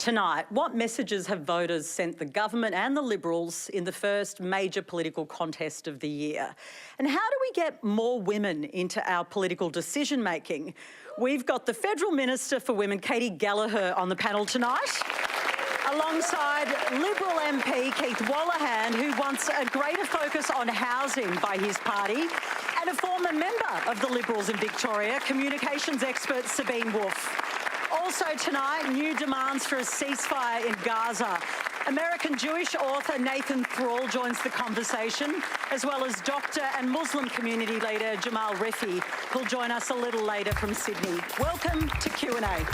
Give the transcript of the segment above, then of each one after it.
Tonight, what messages have voters sent the government and the Liberals in the first major political contest of the year? And how do we get more women into our political decision-making? We've got the Federal Minister for Women, Katy Gallagher, on the panel tonight, alongside Liberal MP Keith Wolahan, who wants a greater focus on housing by his party, and a former member of the Liberals in Victoria, communications expert Sabine Wolff. Also tonight, new demands for a ceasefire in Gaza. American Jewish author Nathan Thrall joins the conversation, as well as doctor and Muslim community leader Jamal Rifi, who'll join us a little later from Sydney. Welcome to Q&A.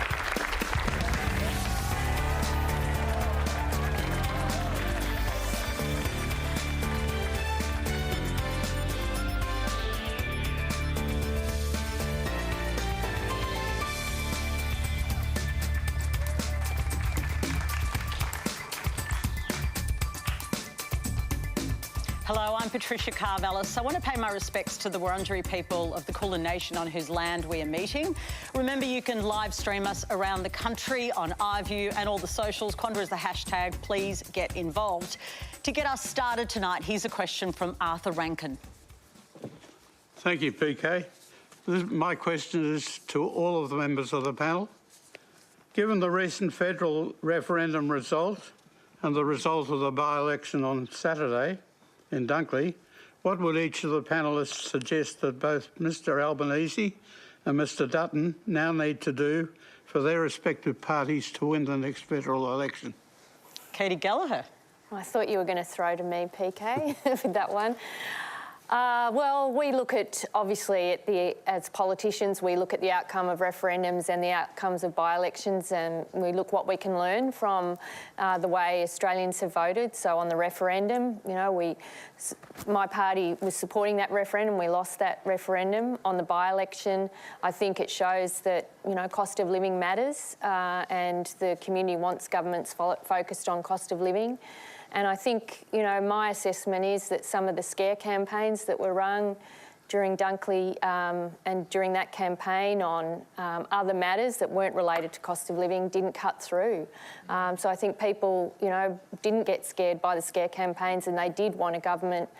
Hello, I'm Patricia Carvallis. I want to pay my respects to the Wurundjeri people of the Kulin Nation on whose land we are meeting. Remember, you can live stream us around the country on iView and all the socials. Qantas is the hashtag. Please get involved. To get us started tonight, here's a question from Arthur Rankin. Thank you, PK. My question is to all of the members of the panel. Given the recent federal referendum result and the result of the by-election on Saturday in Dunley, what would each of the panellists suggest that both Mr Albanese and Mr Dutton now need to do for their respective parties to win the next federal election? Katy Gallagher. I thought you were going to throw to me, PK, with that one. Well, we look at, obviously, as politicians, we look at the outcome of referendums and the outcomes of by-elections, and we look what we can learn from the way Australians have voted. So on the referendum, you know, my party was supporting that referendum. We lost that referendum. On the by-election, I think it shows that, you know, cost of living matters, and the community wants governments focused on cost of living. And I think, you know, my assessment is that some of the scare campaigns that were run during Dunley and during that campaign on other matters that weren't related to cost of living didn't cut through. So I think people, you know, didn't get scared by the scare campaigns, and they did want a government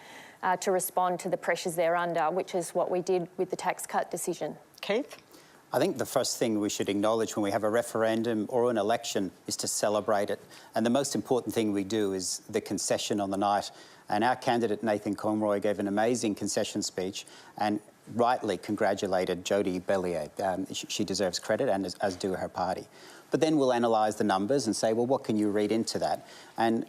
to respond to the pressures they're under, which is what we did with the tax cut decision. Keith? I think the first thing we should acknowledge when we have a referendum or an election is to celebrate it. And the most important thing we do is the concession on the night. And our candidate, Nathan Conroy, gave an amazing concession speech and rightly congratulated Jodie Bellier. She deserves credit, and as do her party. But then we'll analyse the numbers and say, well, what can you read into that? And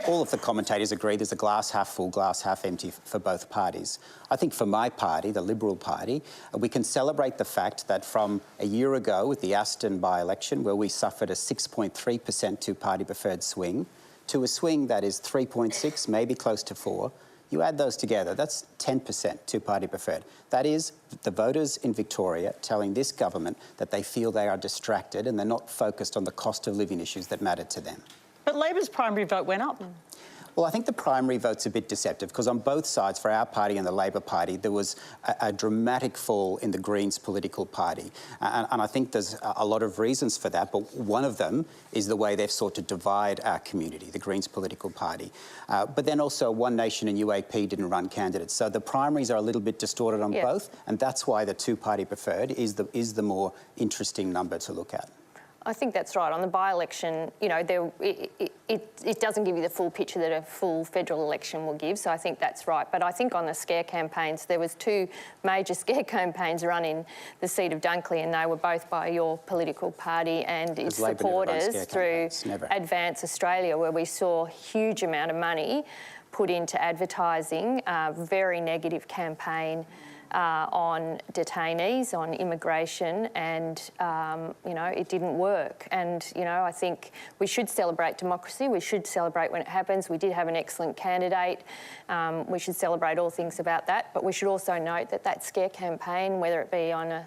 all of the commentators agree there's a glass half full, glass half empty for both parties. I think for my party, the Liberal Party, we can celebrate the fact that from a year ago with the Aston by-election, where we suffered a 6.3% two-party preferred swing, to a swing that is 3.6, maybe close to 4, you add those together, that's 10% two-party preferred. That is the voters in Victoria telling this government that they feel they are distracted and they're not focused on the cost of living issues that matter to them. But Labor's primary vote went up. Well, I think the primary vote's a bit deceptive because on both sides, for our party and the Labor Party, there was a dramatic fall in the Greens political party. And I think there's a lot of reasons for that, but one of them is the way they've sought to divide our community, the Greens political party. But then also One Nation and UAP didn't run candidates. So the primaries are a little bit distorted on both, and that's why the two-party preferred is the more interesting number to look at. I think that's right. On the by-election, you know, it doesn't give you the full picture that a full federal election will give, so I think that's right. But I think on the scare campaigns, there was two major scare campaigns run in the seat of Dunley, and they were both by your political party and its supporters through Advance Australia, where we saw a huge amount of money put into advertising, a very negative campaign on detainees, on immigration, and, you know, it didn't work. And, you know, I think we should celebrate democracy. We should celebrate when it happens. We did have an excellent candidate. We should celebrate all things about that. But we should also note that that scare campaign, whether it be on a,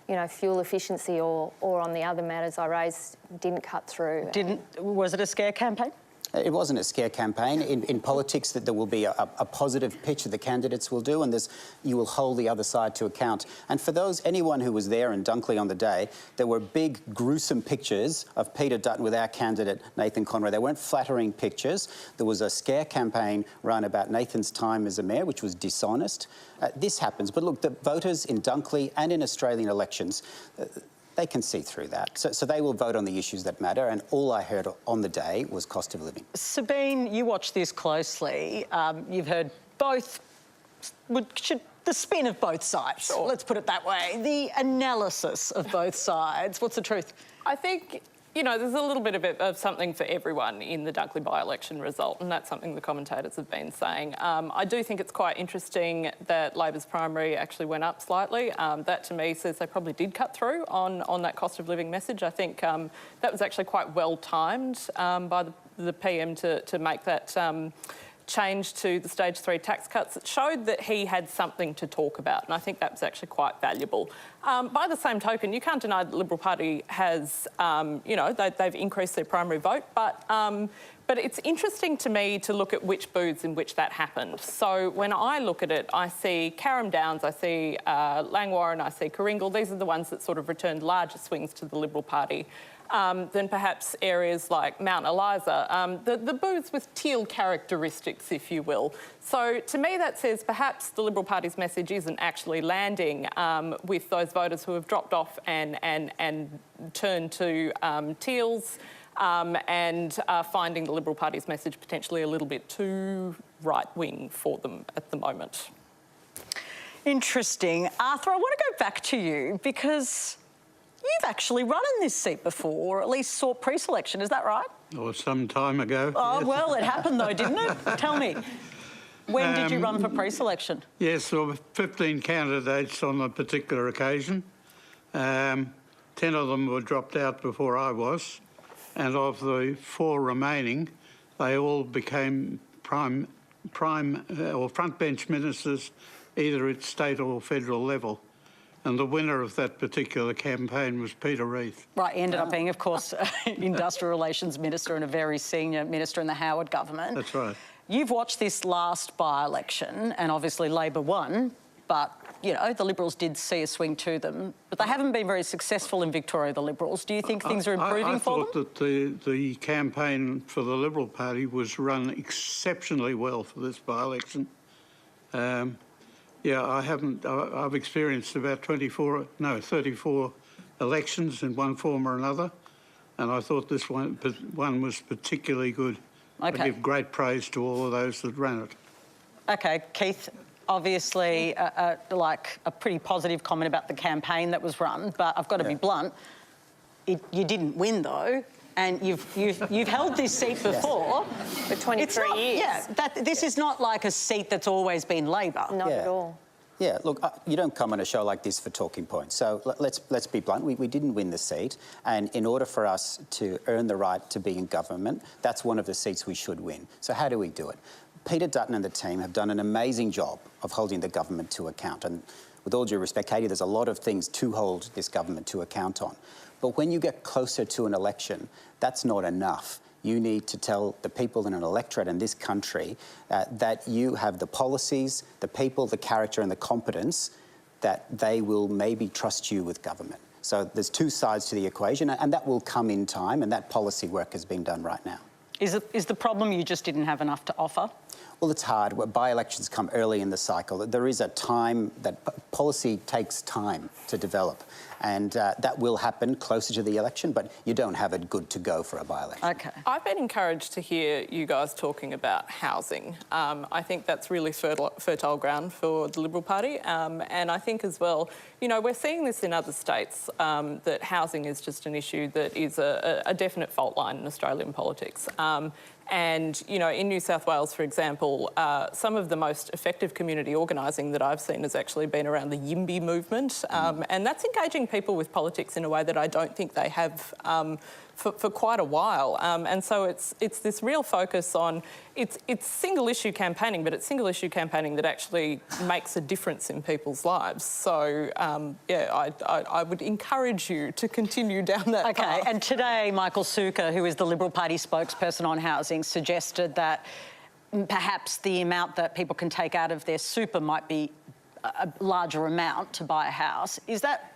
you know, fuel efficiency or on the other matters I raised, didn't cut through. Was it a scare campaign? It wasn't a scare campaign. In politics, that there will be a positive pitch that the candidates will do, and you will hold the other side to account. And for anyone who was there in Dunley on the day, there were big, gruesome pictures of Peter Dutton with our candidate, Nathan Conroy. They weren't flattering pictures. There was a scare campaign run about Nathan's time as a mayor, which was dishonest. This happens. But look, the voters in Dunley and in Australian elections, they can see through that. So they will vote on the issues that matter, and all I heard on the day was cost of living. Sabine, you watch this closely. You've heard both, the spin of both sides, Sure. Let's put it that way, the analysis of both sides. What's the truth? I think, you know, there's a little bit of something for everyone in the Dunley by-election result, and that's something the commentators have been saying. I do think it's quite interesting that Labor's primary actually went up slightly. That, to me, says they probably did cut through on that cost of living message. I think that was actually quite well timed by the PM to make that change to the stage 3 tax cuts. It showed that he had something to talk about, and I think that was actually quite valuable. By the same token, you can't deny that the Liberal Party has, you know, they've increased their primary vote, but it's interesting to me to look at which booths in which that happened. So when I look at it, I see Carrum Downs, I see Langwarrin, I see Coringal. These are the ones that sort of returned larger swings to the Liberal Party. Than perhaps areas like Mount Eliza, the booths with teal characteristics, if you will. So to me that says perhaps the Liberal Party's message isn't actually landing with those voters who have dropped off and turned to teals and finding the Liberal Party's message potentially a little bit too right-wing for them at the moment. Interesting. Arthur, I want to go back to you because you've actually run in this seat before, or at least sought pre-selection, is that right? Or some time ago. Oh, yes. well, it happened though, didn't it? Tell me. When did you run for pre-selection? Yes, there were 15 candidates on a particular occasion. 10 of them were dropped out before I was, and of the 4 remaining, they all became prime or front bench ministers, either at state or federal level. And the winner of that particular campaign was Peter Reith. Right, he ended up being, of course, Industrial Relations Minister and a very senior minister in the Howard government. That's right. You've watched this last by-election, and obviously Labor won, but, you know, the Liberals did see a swing to them. But they haven't been very successful in Victoria, the Liberals. Do you think things are improving for them? I thought that the campaign for the Liberal Party was run exceptionally well for this by-election. Yeah, I've experienced about 34 elections in one form or another, and I thought this one was particularly good. Okay. I give great praise to all of those that ran it. OK, Keith, obviously, like a pretty positive comment about the campaign that was run, but I've got to be blunt. You didn't win, though. And you've held this seat before. For 23 years. Yeah, this is not like a seat that's always been Labor. Not at all. Yeah, look, you don't come on a show like this for talking points. So let's be blunt. We didn't win the seat, and in order for us to earn the right to be in government, that's one of the seats we should win. So how do we do it? Peter Dutton and the team have done an amazing job of holding the government to account. And with all due respect, Katie, there's a lot of things to hold this government to account on. But when you get closer to an election, that's not enough. You need to tell the people in an electorate in this country that you have the policies, the people, the character and the competence that they will maybe trust you with government. So there's 2 sides to the equation, and that will come in time, and that policy work is being done right now. Is the problem you just didn't have enough to offer? Well, it's hard. By-elections come early in the cycle. There is a time that policy takes time to develop, and that will happen closer to the election, but you don't have it good to go for a by-election. OK. I've been encouraged to hear you guys talking about housing. I think that's really fertile ground for the Liberal Party, and I think as well, you know, we're seeing this in other states, that housing is just an issue that is a definite fault line in Australian politics. And, you know, in New South Wales, for example, some of the most effective community organising that I've seen has actually been around the Yimby movement. And that's engaging people with politics in a way that I don't think they have for quite a while. And so it's this real focus on, it's single issue campaigning, but it's single issue campaigning that actually makes a difference in people's lives. So, yeah, I would encourage you to continue down that path. Okay, and today Michael Sukkar, who is the Liberal Party spokesperson on housing, suggested that perhaps the amount that people can take out of their super might be a larger amount to buy a house. Is that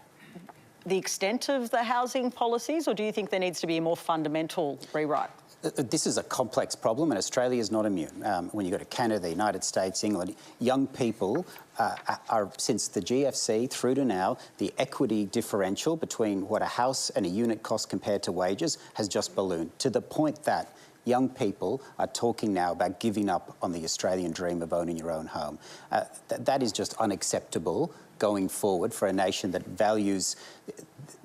the extent of the housing policies, or do you think there needs to be a more fundamental rewrite? This is a complex problem, and Australia is not immune. When you go to Canada, the United States, England, young people are, since the GFC through to now, the equity differential between what a house and a unit cost compared to wages has just ballooned, to the point that young people are talking now about giving up on the Australian dream of owning your own home. That is just unacceptable going forward for a nation that values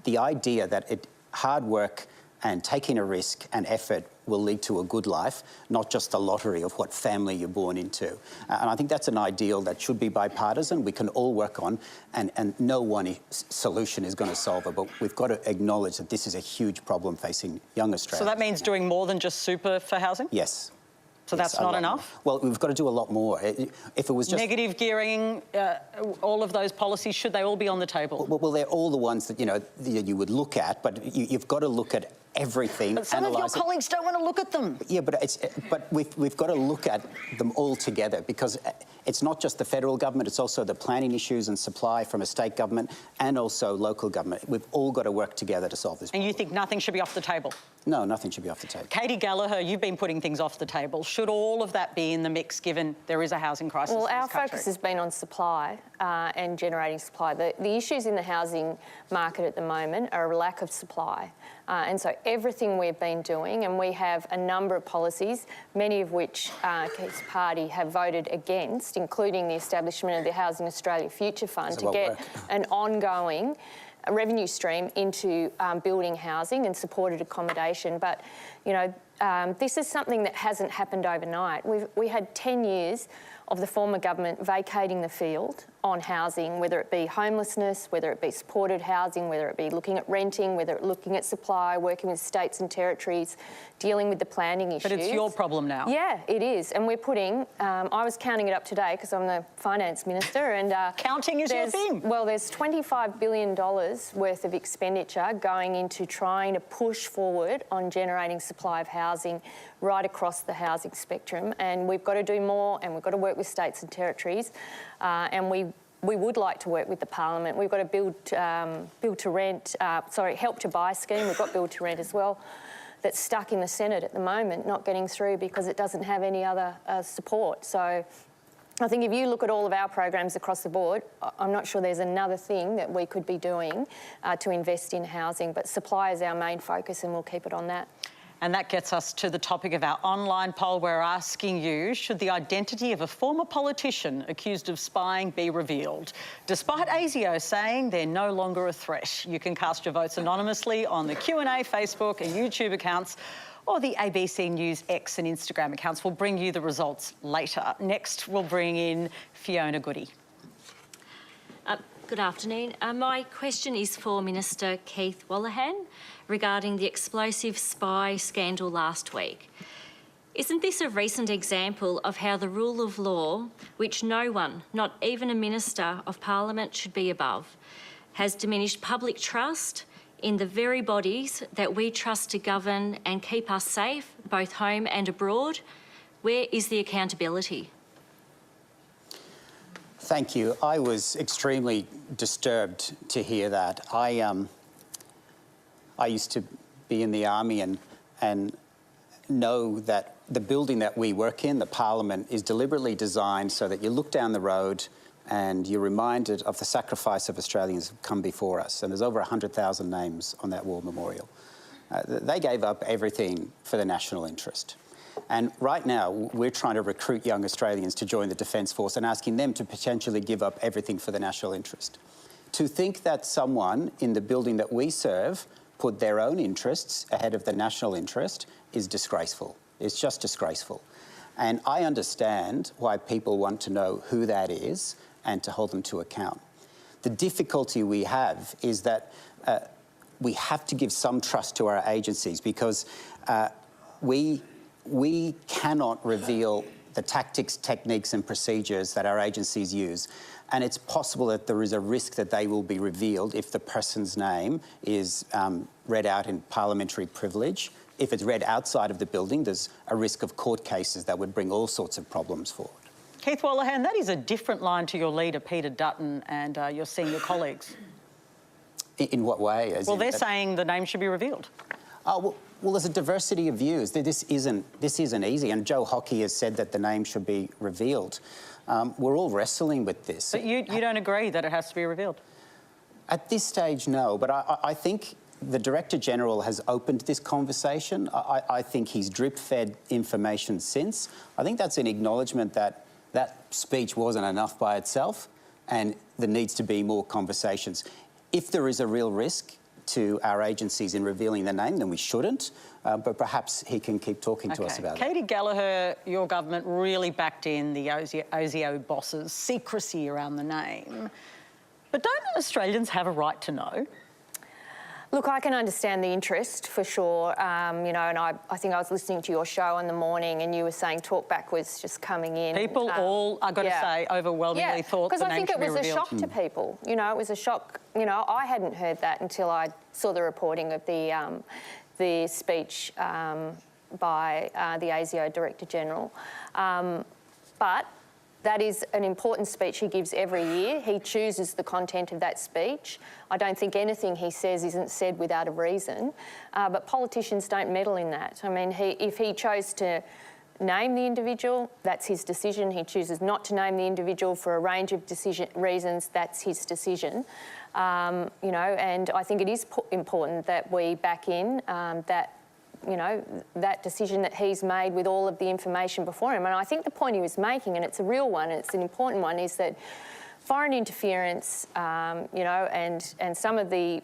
the idea that hard work and taking a risk and effort will lead to a good life, not just a lottery of what family you're born into. And I think that's an ideal that should be bipartisan, we can all work on, and no one solution is going to solve it, but we've got to acknowledge that this is a huge problem facing young Australians. So that means doing more than just super for housing? Yes. So yes, that's not enough? More. Well, we've got to do a lot more. If it was just... Negative gearing, all of those policies, should they all be on the table? Well, they're all the ones that, you would look at, but you've got to look at everything. But some of your colleagues don't want to look at them. Yeah, but we've got to look at them all together, because it's not just the federal government, it's also the planning issues and supply from a state government and also local government. We've all got to work together to solve this problem. And you think nothing should be off the table? No, nothing should be off the table. Katy Gallagher, you've been putting things off the table. Should all of that be in the mix, given there is a housing crisis in this country? Well, our focus has been on supply and generating supply. The issues in the housing market at the moment are a lack of supply. And so everything we've been doing, and we have a number of policies, many of which Keith's party have voted against, including the establishment of the Housing Australia Future Fund to get an ongoing revenue stream into building housing and supported accommodation. But, this is something that hasn't happened overnight. We had 10 years of the former government vacating the field on housing, whether it be homelessness, whether it be supported housing, whether it be looking at renting, whether it looking at supply, working with states and territories, dealing with the planning issues. But it's your problem now. Yeah, it is. And we're putting, I was counting it up today because I'm the finance minister, and counting is your thing. Well, there's $25 billion worth of expenditure going into trying to push forward on generating supply of housing right across the housing spectrum, and we've got to do more, and we've got to work with states and territories, and we would like to work with the Parliament. We've got a help to buy scheme. We've got build to rent as well, that's stuck in the Senate at the moment, not getting through because it doesn't have any other support. So I think if you look at all of our programs across the board, I'm not sure there's another thing that we could be doing to invest in housing, but supply is our main focus, and we'll keep it on that. And that gets us to the topic of our online poll. We're asking you, should the identity of a former politician accused of spying be revealed? Despite ASIO saying they're no longer a threat. You can cast your votes anonymously on the Q&A Facebook and YouTube accounts, or the ABC News X and Instagram accounts. We'll bring you the results later. Next, we'll bring in Fiona Goody. Good afternoon. My question is for Minister Keith Wolahan regarding the explosive spy scandal last week. Isn't this a recent example of how the rule of law, which no one, not even a Minister of Parliament, should be above, has diminished public trust in the very bodies that we trust to govern and keep us safe, both home and abroad? Where is the accountability? Thank you. I was extremely disturbed to hear that. I used to be in the army and know that the building that we work in, the Parliament, is deliberately designed so that you look down the road and you're reminded of the sacrifice of Australians who've come before us. And there's over 100,000 names on that war memorial. They gave up everything for the national interest. And right now, we're trying to recruit young Australians to join the Defence Force and asking them to potentially give up everything for the national interest. To think that someone in the building that we serve put their own interests ahead of the national interest is disgraceful. It's just disgraceful. And I understand why people want to know who that is and to hold them to account. The difficulty we have is that we have to give some trust to our agencies, because we cannot reveal the tactics, techniques and procedures that our agencies use. And it's possible that there is a risk that they will be revealed if the person's name is read out in parliamentary privilege. If it's read outside of the building, there's a risk of court cases that would bring all sorts of problems forward. Keith Wolahan, that is a different line to your leader, Peter Dutton, and your senior colleagues. In what way? Well, they're saying the name should be revealed. Oh, well, there's a diversity of views. This isn't easy, and Joe Hockey has said that the name should be revealed. We're all wrestling with this. But you don't agree that it has to be revealed? At this stage, no, but I think the Director-General has opened this conversation. I think he's drip-fed information since. I think that's an acknowledgement that that speech wasn't enough by itself and there needs to be more conversations. If there is a real risk to our agencies in revealing the name, then we shouldn't, but perhaps he can keep talking to us about it. Katy Gallagher, your government really backed in the ASIO bosses' secrecy around the name. But don't Australians have a right to know? Look, I can understand the interest for sure, you know, and I think I was listening to your show in the morning and you were saying talkback was just coming in. People all, I've got to say, overwhelmingly thought the name should be revealed. Because I think it was a shock to people. You know, it was a shock. You know, I hadn't heard that until I saw the reporting of the speech by the ASIO Director-General. But that is an important speech he gives every year. He chooses the content of that speech. I don't think anything he says isn't said without a reason, but politicians don't meddle in that. I mean, if he chose to name the individual, that's his decision. He chooses not to name the individual for a range of reasons, that's his decision. You know, and I think it is important that we back in that, you know, that decision that he's made with all of the information before him. And I think the point he was making, and it's a real one, and it's an important one, is that foreign interference, you know, and some of the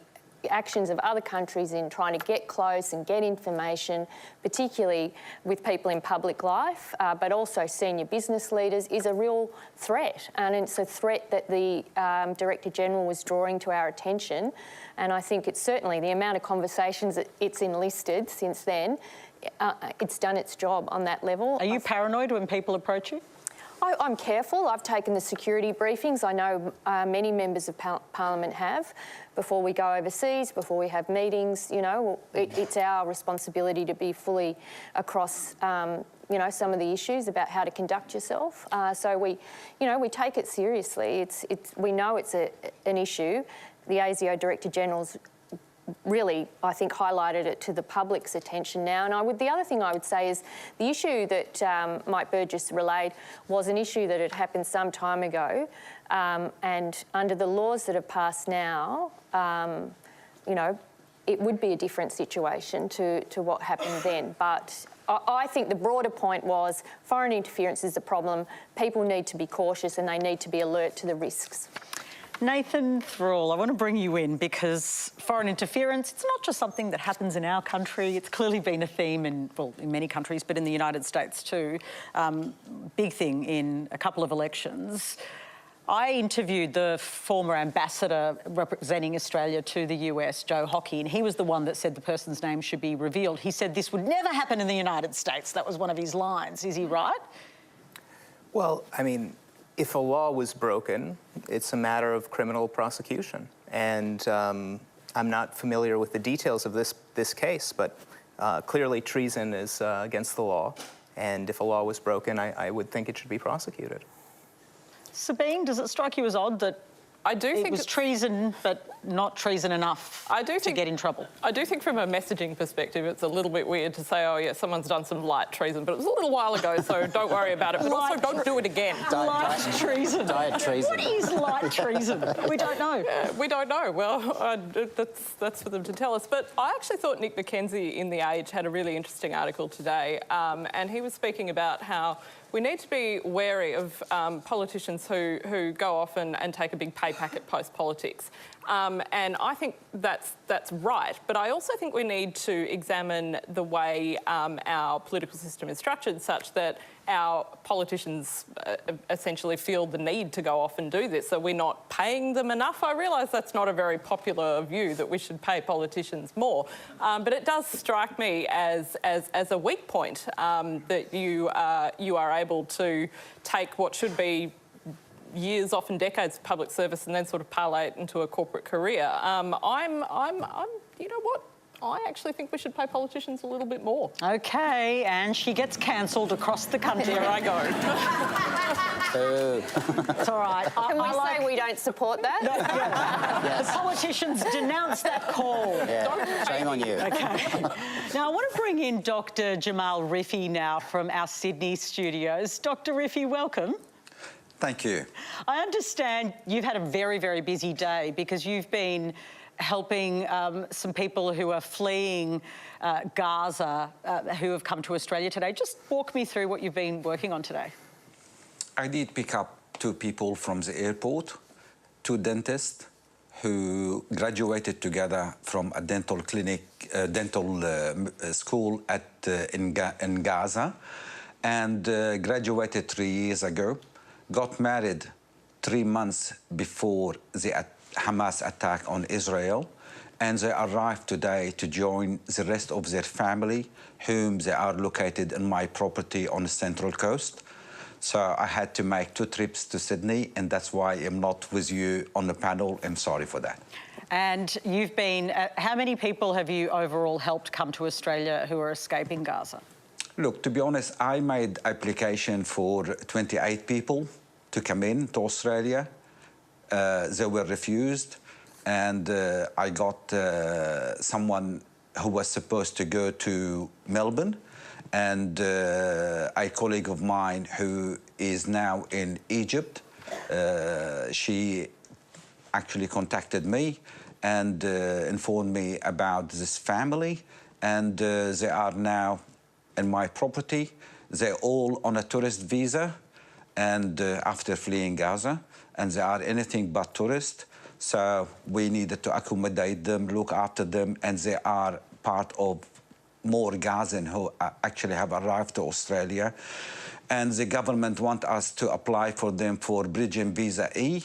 actions of other countries in trying to get close and get information, particularly with people in public life, but also senior business leaders, is a real threat. And it's a threat that the Director-General was drawing to our attention. And I think it's certainly the amount of conversations that it's enlisted since then, it's done its job on that level. Are you paranoid when people approach you? I'm careful. I've taken the security briefings. I know many members of Parliament have. Before we go overseas, before we have meetings, you know, it's our responsibility to be fully across, you know, some of the issues about how to conduct yourself. So we, you know, we take it seriously. We know it's an issue. The ASIO Director-General's really, I think, highlighted it to the public's attention now. And the other thing I would say is the issue that Mike Burgess relayed was an issue that had happened some time ago. And under the laws that have passed now, you know, it would be a different situation to what happened then. But I think the broader point was foreign interference is a problem. People need to be cautious and they need to be alert to the risks. Nathan Thrall, I want to bring you in because foreign interference, it's not just something that happens in our country. It's clearly been a theme in many countries, but in the United States too. Big thing in a couple of elections. I interviewed the former ambassador representing Australia to the US, Joe Hockey, and he was the one that said the person's name should be revealed. He said this would never happen in the United States. That was one of his lines. Is he right? Well, I mean, if a law was broken, it's a matter of criminal prosecution. And I'm not familiar with the details of this case, but clearly treason is against the law. And if a law was broken, I would think it should be prosecuted. Sabine, does it strike you as odd that it was treason, but not treason enough to get in trouble? I do think from a messaging perspective, it's a little bit weird to say, oh, yeah, someone's done some light treason, but it was a little while ago, so don't worry about it. But also don't do it again. Light treason. Diet treason. What is light treason? We don't know. Yeah, we don't know. Well, that's for them to tell us. But I actually thought Nick McKenzie in The Age had a really interesting article today, and he was speaking about how we need to be wary of politicians who go off and take a big pay packet post-politics. And I think that's right. But I also think we need to examine the way our political system is structured such that our politicians essentially feel the need to go off and do this. So we're not paying them enough. I realise that's not a very popular view, that we should pay politicians more. But it does strike me as a weak point that you are able to take what should be years, often decades of public service and then sort of parlay it into a corporate career. You know what? I actually think we should pay politicians a little bit more. OK, and she gets cancelled across the country. There I go. It's all right. Can we say we don't support that? The politicians denounce that call. Yeah, shame on you. OK. Now, I want to bring in Dr Jamal Rifi now from our Sydney studios. Dr Rifi, welcome. Thank you. I understand you've had a very, very busy day because you've been helping some people who are fleeing Gaza who have come to Australia today. Just walk me through what you've been working on today. I did pick up 2 people from the airport, 2 dentists who graduated together from a dental clinic, dental school in Gaza, and graduated 3 years ago, got married 3 months before the Hamas attack on Israel, and they arrived today to join the rest of their family, whom they are located in my property on the Central Coast. So I had to make 2 trips to Sydney, and that's why I'm not with you on the panel. I'm sorry for that. And you've been, how many people have you overall helped come to Australia who are escaping Gaza? Look, to be honest, I made application for 28 people to come in to Australia. They were refused, and I got someone who was supposed to go to Melbourne, and a colleague of mine who is now in Egypt. She actually contacted me and informed me about this family, and they are now in my property. They're all on a tourist visa, and after fleeing Gaza, and they are anything but tourists. So we needed to accommodate them, look after them, and they are part of more Gazan who actually have arrived to Australia. And the government want us to apply for them for bridging visa E,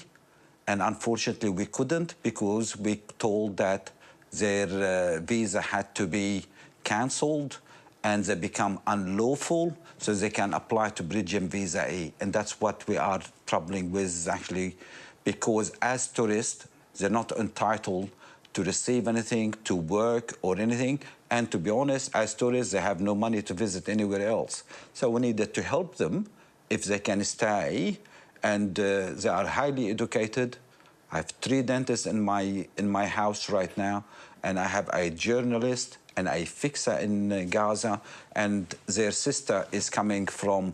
and unfortunately we couldn't because we told that their visa had to be cancelled and they become unlawful, so they can apply to bridging visa E. And that's what we are troubling with, actually, because as tourists, they're not entitled to receive anything, to work or anything. And to be honest, as tourists, they have no money to visit anywhere else. So we needed to help them if they can stay, and they are highly educated. I have 3 dentists in my house right now, and I have a journalist and a fixer in Gaza, and their sister is coming from,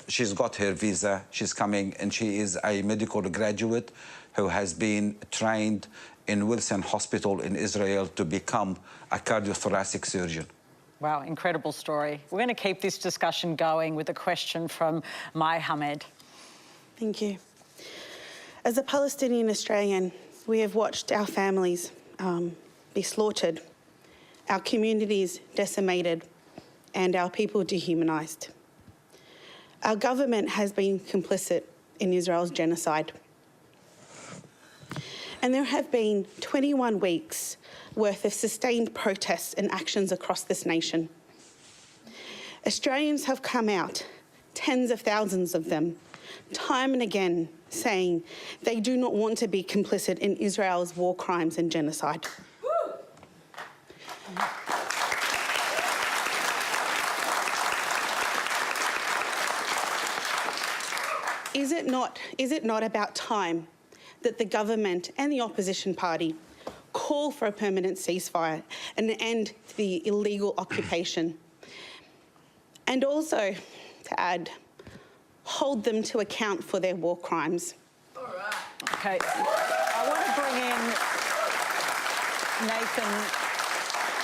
she's got her visa, she's coming, and she is a medical graduate who has been trained in Wilson Hospital in Israel to become a cardiothoracic surgeon. Wow, incredible story. We're going to keep this discussion going with a question from Mai Hamed. Thank you. As a Palestinian Australian, we have watched our families be slaughtered, our communities decimated, and our people dehumanised. Our government has been complicit in Israel's genocide. And there have been 21 weeks worth of sustained protests and actions across this nation. Australians have come out, tens of thousands of them, time and again, saying they do not want to be complicit in Israel's war crimes and genocide. Is it not about time that the government and the opposition party call for a permanent ceasefire and an end to the illegal occupation? And also, to add, hold them to account for their war crimes. All right. OK. I want to bring in Nathan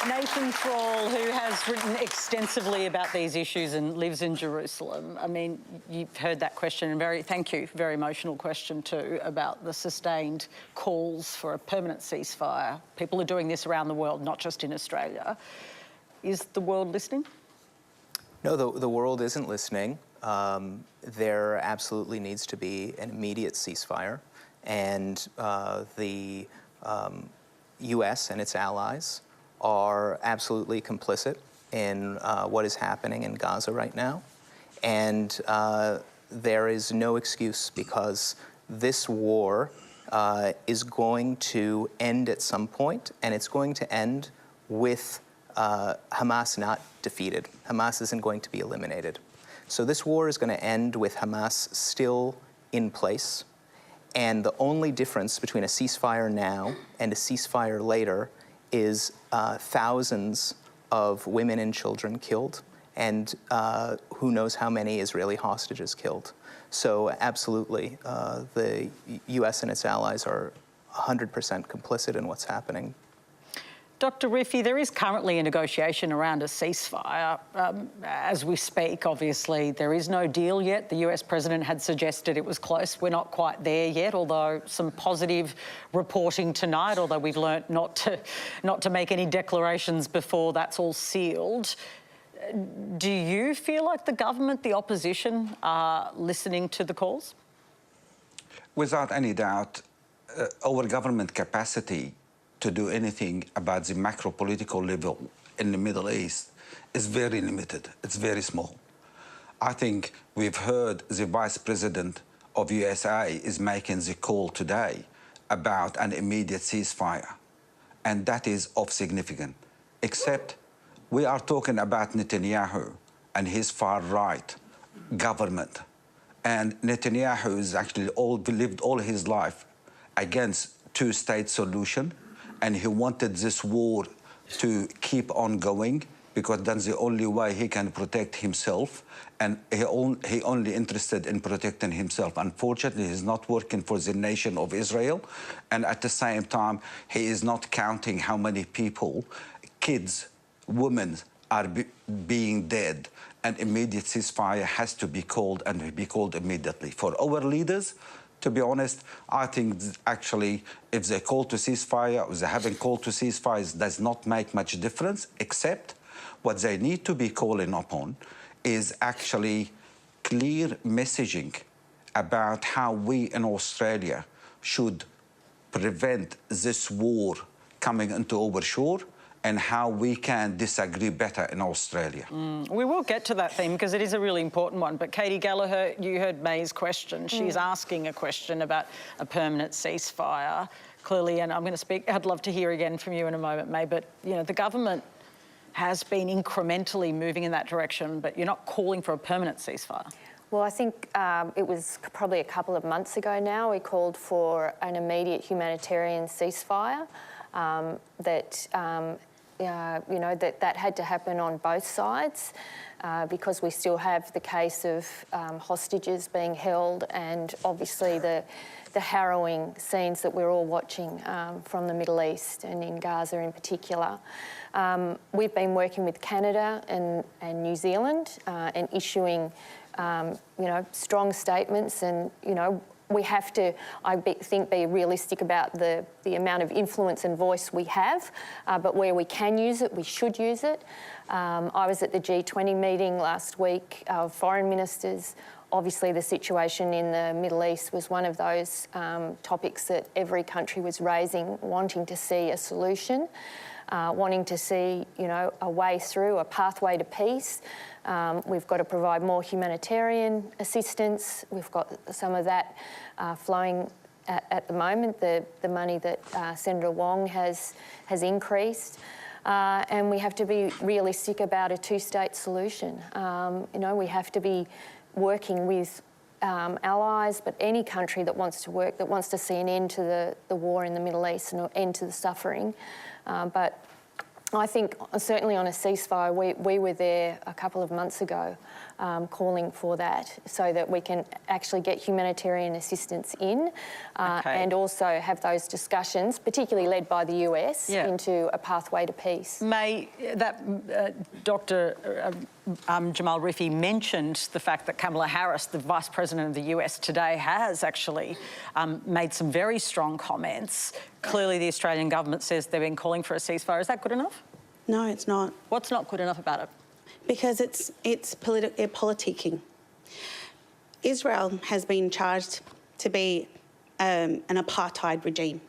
Nathan Thrall, who has written extensively about these issues and lives in Jerusalem. I mean, you've heard that question, and thank you, very emotional question too, about the sustained calls for a permanent ceasefire. People are doing this around the world, not just in Australia. Is the world listening? No, the world isn't listening. There absolutely needs to be an immediate ceasefire, and the US and its allies are absolutely complicit in what is happening in Gaza right now. And there is no excuse, because this war is going to end at some point, and it's going to end with Hamas not defeated. Hamas isn't going to be eliminated. So this war is going to end with Hamas still in place. And the only difference between a ceasefire now and a ceasefire later is thousands of women and children killed, and who knows how many Israeli hostages killed. So absolutely, the US and its allies are 100% complicit in what's happening. Dr. Rifi, there is currently a negotiation around a ceasefire. As we speak, obviously, there is no deal yet. The US president had suggested it was close. We're not quite there yet, although some positive reporting tonight, although we've learnt not to make any declarations before that's all sealed. Do you feel like the government, the opposition, are listening to the calls? Without any doubt, our government capacity to do anything about the macro-political level in the Middle East is very limited. It's very small. I think we've heard the Vice President of USA is making the call today about an immediate ceasefire, and that is of significance. Except we are talking about Netanyahu and his far-right government. And Netanyahu has actually lived all his life against two-state solution, and he wanted this war to keep on going, because that's the only way he can protect himself, and he only interested in protecting himself. Unfortunately, he's not working for the nation of Israel, and at the same time, he is not counting how many people, kids, women, are being dead. An immediate ceasefire has to be called, and be called immediately. For our leaders, to be honest, I think actually if they call to ceasefire, or they haven't called to ceasefires, does not make much difference, except what they need to be calling upon is actually clear messaging about how we in Australia should prevent this war coming into our shore, and how we can disagree better in Australia. We will get to that theme, because it is a really important one. But Katy Gallagher, you heard May's question. She's asking a question about a permanent ceasefire, clearly, and I'm going to speak. I'd love to hear again from you in a moment, May. But, you know, the government has been incrementally moving in that direction, but you're not calling for a permanent ceasefire. Well, I think it was probably a couple of months ago now, we called for an immediate humanitarian ceasefire, that had to happen on both sides, because we still have the case of hostages being held, and obviously the harrowing scenes that we're all watching from the Middle East and in Gaza in particular. We've been working with Canada and New Zealand and issuing strong statements, and we have to, think, be realistic about the amount of influence and voice we have, but where we can use it, we should use it. I was at the G20 meeting last week of foreign ministers. Obviously, the situation in the Middle East was one of those topics that every country was raising, wanting to see a solution, wanting to see, a way through, a pathway to peace. We've got to provide more humanitarian assistance. We've got some of that flowing at the moment. The money that Senator Wong has increased. And we have to be realistic about a two-state solution. We have to be working with allies, but any country that wants to work, that wants to see an end to the war in the Middle East and an end to the suffering. But I think certainly on a ceasefire, we were there a couple of months ago calling for that so that we can actually get humanitarian assistance in and also have those discussions, particularly led by the US, into a pathway to peace. Dr. Jamal Rifi mentioned the fact that Kamala Harris, the Vice President of the US today, has actually made some very strong comments. Clearly the Australian government says they've been calling for a ceasefire. Is that good enough? No, it's not. What's not good enough about it? Because it's politicking. Israel has been charged to be an apartheid regime.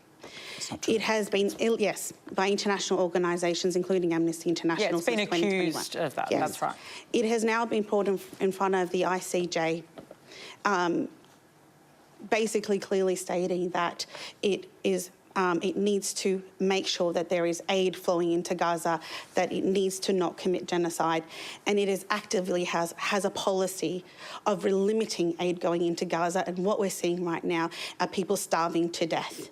It has been, yes, by international organisations, including Amnesty International. Yeah, it's been accused of that, yes. That's right. It has now been brought in front of the ICJ, basically clearly stating that it needs to make sure that there is aid flowing into Gaza, that it needs to not commit genocide, and it is actively has a policy of limiting aid going into Gaza. And what we're seeing right now are people starving to death.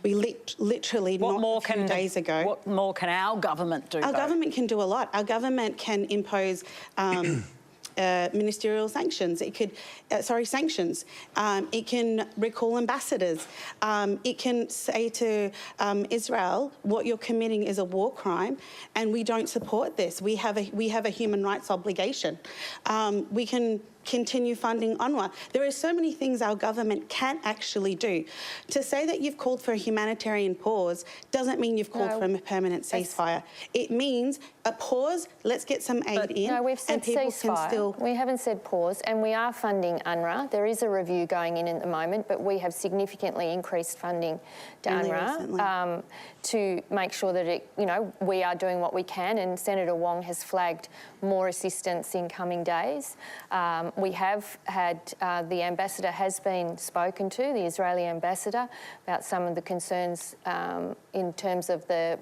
We literally, not a few days ago... What more can our government do, Our government can do a lot. Our government can impose ministerial sanctions. It could, sanctions. It can recall ambassadors. It can say to Israel, what you're committing is a war crime, and we don't support this. We have a human rights obligation. We can continue funding UNRWA. There are so many things our government can actually do. To say that you've called for a humanitarian pause doesn't mean you've called for a permanent ceasefire. It means a pause, let's get some aid in, no, we've said and people ceasefire. can still... We haven't said pause, and we are funding UNRWA. There is a review going in at the moment, but we have significantly increased funding to UNRWA to make sure that we are doing what we can, and Senator Wong has flagged more assistance in coming days. We have had, the ambassador has been spoken to, the Israeli ambassador, about some of the concerns in terms of the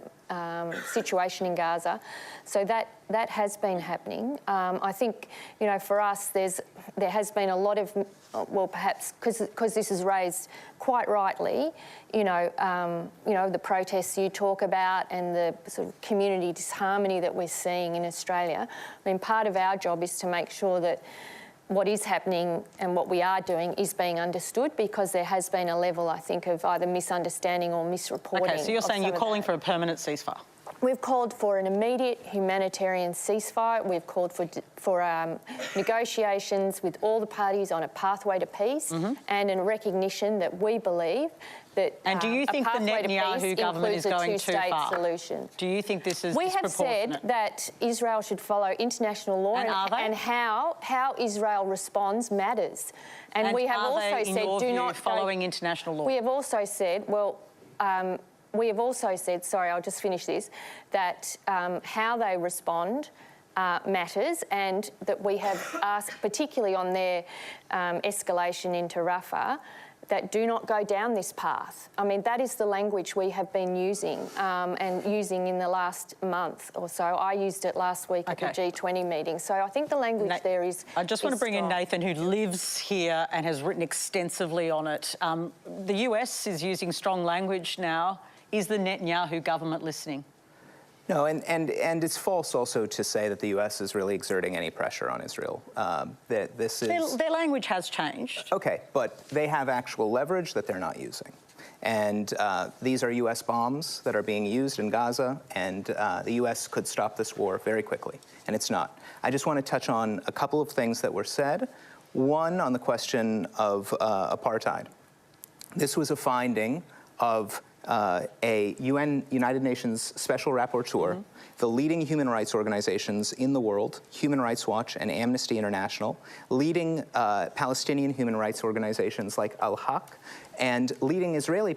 situation in Gaza. So that has been happening. I think, for us, there has been a lot of, well, perhaps because this is raised quite rightly, the protests you talk about and the sort of community disharmony that we're seeing in Australia. I mean, part of our job is to make sure that what is happening and what we are doing is being understood, because there has been a level, I think, of either misunderstanding or misreporting. Okay, so you're saying you're calling for a permanent ceasefire? We've called for an immediate humanitarian ceasefire. We've called for negotiations with all the parties on a pathway to peace and in recognition that we believe that and do you think the Netanyahu government is going too far? Solution. Do you think this is We have disproportionate? said that Israel should follow international law, and how Israel responds matters. And we have also said, do not following international law. We have also said, we have also said, sorry, I'll just finish this, that how they respond matters, and that we have asked, particularly on their escalation into Rafah, that do not go down this path. I mean, that is the language we have been using and using in the last month or so. I used it last week at the G20 meeting. So I think the language there is I just want to bring in Nathan, who lives here and has written extensively on it. The US is using strong language now. Is the Netanyahu government listening? No, and it's false also to say that the US is really exerting any pressure on Israel. Their language has changed. Okay, but they have actual leverage that they're not using. And these are US bombs that are being used in Gaza, and the US could stop this war very quickly, and it's not. I just want to touch on a couple of things that were said. One, on the question of apartheid. This was a finding of a United Nations Special Rapporteur, the leading human rights organizations in the world, Human Rights Watch and Amnesty International, leading Palestinian human rights organizations like Al-Haq, and leading Israeli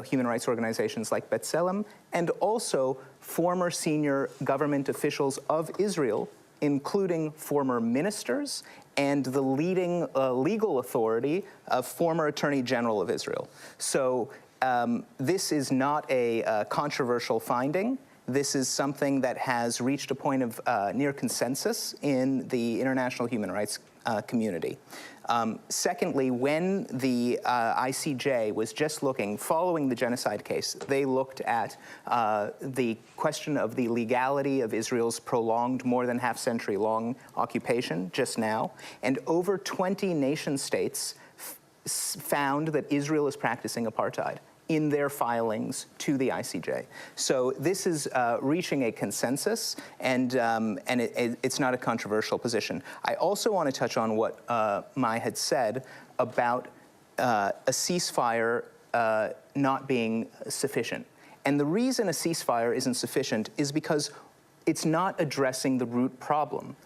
human rights organizations like B'Tselem, and also former senior government officials of Israel, including former ministers and the leading legal authority of former Attorney General of Israel. So this is not a controversial finding. This is something that has reached a point of near consensus in the international human rights community. Secondly, when the ICJ was just looking, following the genocide case, they looked at the question of the legality of Israel's prolonged, more than half-century-long occupation just now, and over 20 nation-states found that Israel is practicing apartheid in their filings to the ICJ. So this is reaching a consensus, and it's not a controversial position. I also want to touch on what Mai had said about a ceasefire not being sufficient. And the reason a ceasefire isn't sufficient is because it's not addressing the root problem.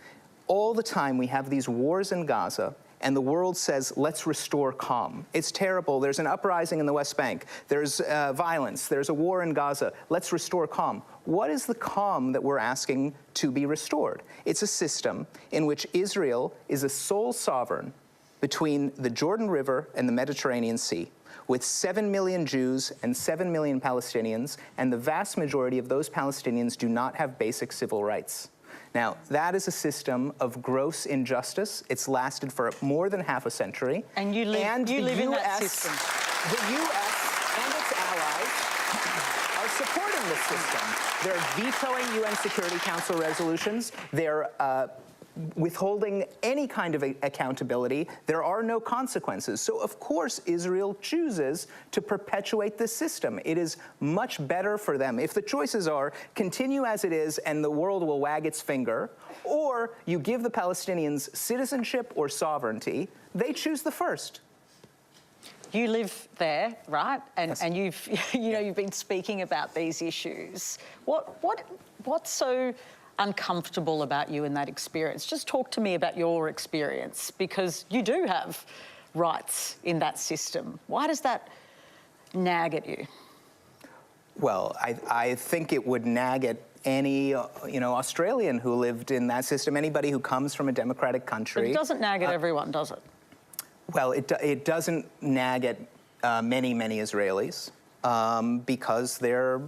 All the time we have these wars in Gaza, and the world says, let's restore calm. It's terrible. There's an uprising in the West Bank. There's violence. There's a war in Gaza. Let's restore calm. What is the calm that we're asking to be restored? It's a system in which Israel is a sole sovereign between the Jordan River and the Mediterranean Sea, with 7 million Jews and 7 million Palestinians, and the vast majority of those Palestinians do not have basic civil rights. Now, that is a system of gross injustice. It's lasted for more than half a century. And you live in that system. The U.S. and its allies are supporting this system. They're vetoing UN Security Council resolutions. They're withholding any kind of accountability. There are no consequences. So, of course, Israel chooses to perpetuate this system. It is much better for them. If the choices are continue as it is and the world will wag its finger, or you give the Palestinians citizenship or sovereignty, they choose the first. You live there, right? And Yes. and you've been speaking about these issues. What's so uncomfortable about you in that experience? Just talk to me about your experience, because you do have rights in that system. Why does that nag at you? Well, I think it would nag at any Australian who lived in that system, anybody who comes from a democratic country. But it doesn't nag at everyone, does it? Well, it doesn't nag at many Israelis because they're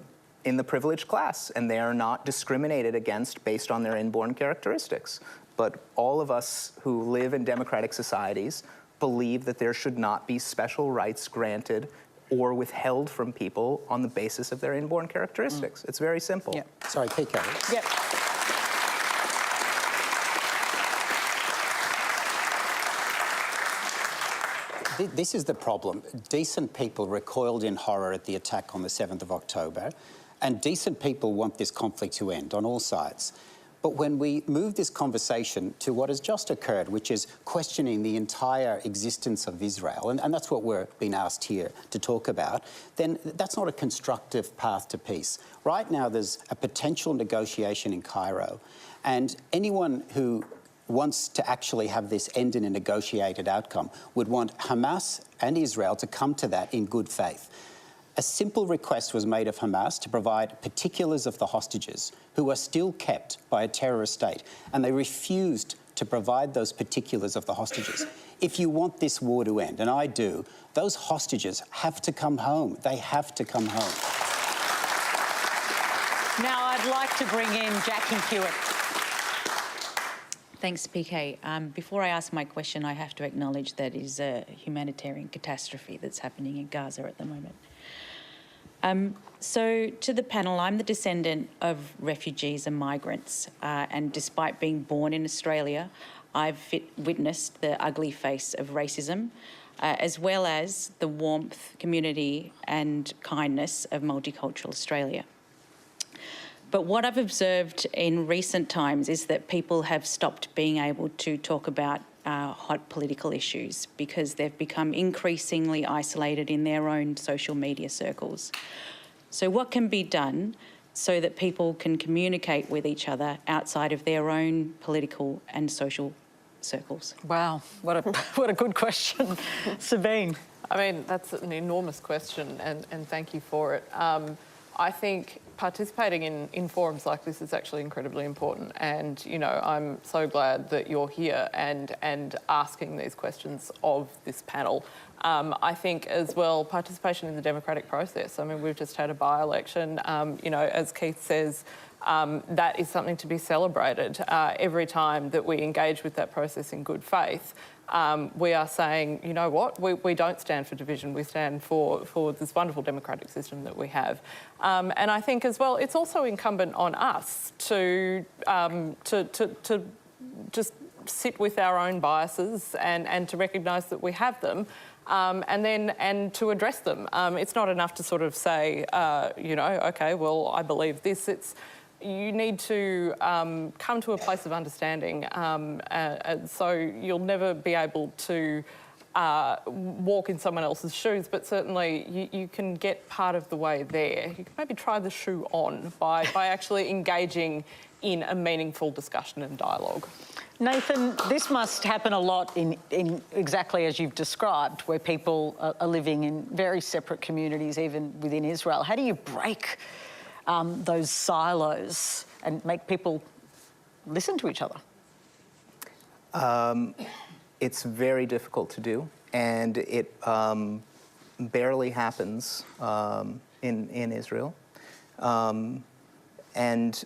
in the privileged class, and they are not discriminated against based on their inborn characteristics. But all of us who live in democratic societies believe that there should not be special rights granted or withheld from people on the basis of their inborn characteristics. It's very simple. Yep. Sorry, PK. Yep. This is the problem. Decent people recoiled in horror at the attack on the 7th of October, and decent people want this conflict to end on all sides. But when we move this conversation to what has just occurred, which is questioning the entire existence of Israel, and that's what we're being asked here to talk about, then that's not a constructive path to peace. Right now, there's a potential negotiation in Cairo, and anyone who wants to actually have this end in a negotiated outcome would want Hamas and Israel to come to that in good faith. A simple request was made of Hamas to provide particulars of the hostages who are still kept by a terrorist state, and they refused to provide those particulars of the hostages. If you want this war to end, and I do, those hostages have to come home. They have to come home. Now I'd like to bring in Jackie Hewitt. Thanks, PK. Before I ask my question, I have to acknowledge that it is a humanitarian catastrophe that's happening in Gaza at the moment. So to the panel, I'm the descendant of refugees and migrants, and despite being born in Australia, I've witnessed the ugly face of racism, as well as the warmth, community and kindness of multicultural Australia. But what I've observed in recent times is that people have stopped being able to talk about hot political issues because they've become increasingly isolated in their own social media circles. So what can be done so that people can communicate with each other outside of their own political and social circles? Wow, what a good question. Sabine. I mean, that's an enormous question, and thank you for it. I think participating in forums like this is actually incredibly important, and I'm so glad that you're here and asking these questions of this panel. I think as well, participation in the democratic process. I mean, we've just had a by-election. You know, as Keith says, that is something to be celebrated. Every time that we engage with that process in good faith, we are saying, you know what, we don't stand for division, we stand for this wonderful democratic system that we have. And I think as well, it's also incumbent on us to just sit with our own biases and to recognise that we have them. And to address them. It's not enough to sort of say, you know, okay, well, I believe this. You need to come to a place of understanding. And so you'll never be able to walk in someone else's shoes, but certainly you can get part of the way there. You can maybe try the shoe on by actually engaging in a meaningful discussion and dialogue. Nathan, this must happen a lot in exactly as you've described, where people are living in very separate communities, even within Israel. How do you break those silos and make people listen to each other? It's very difficult to do, and it barely happens in Israel. And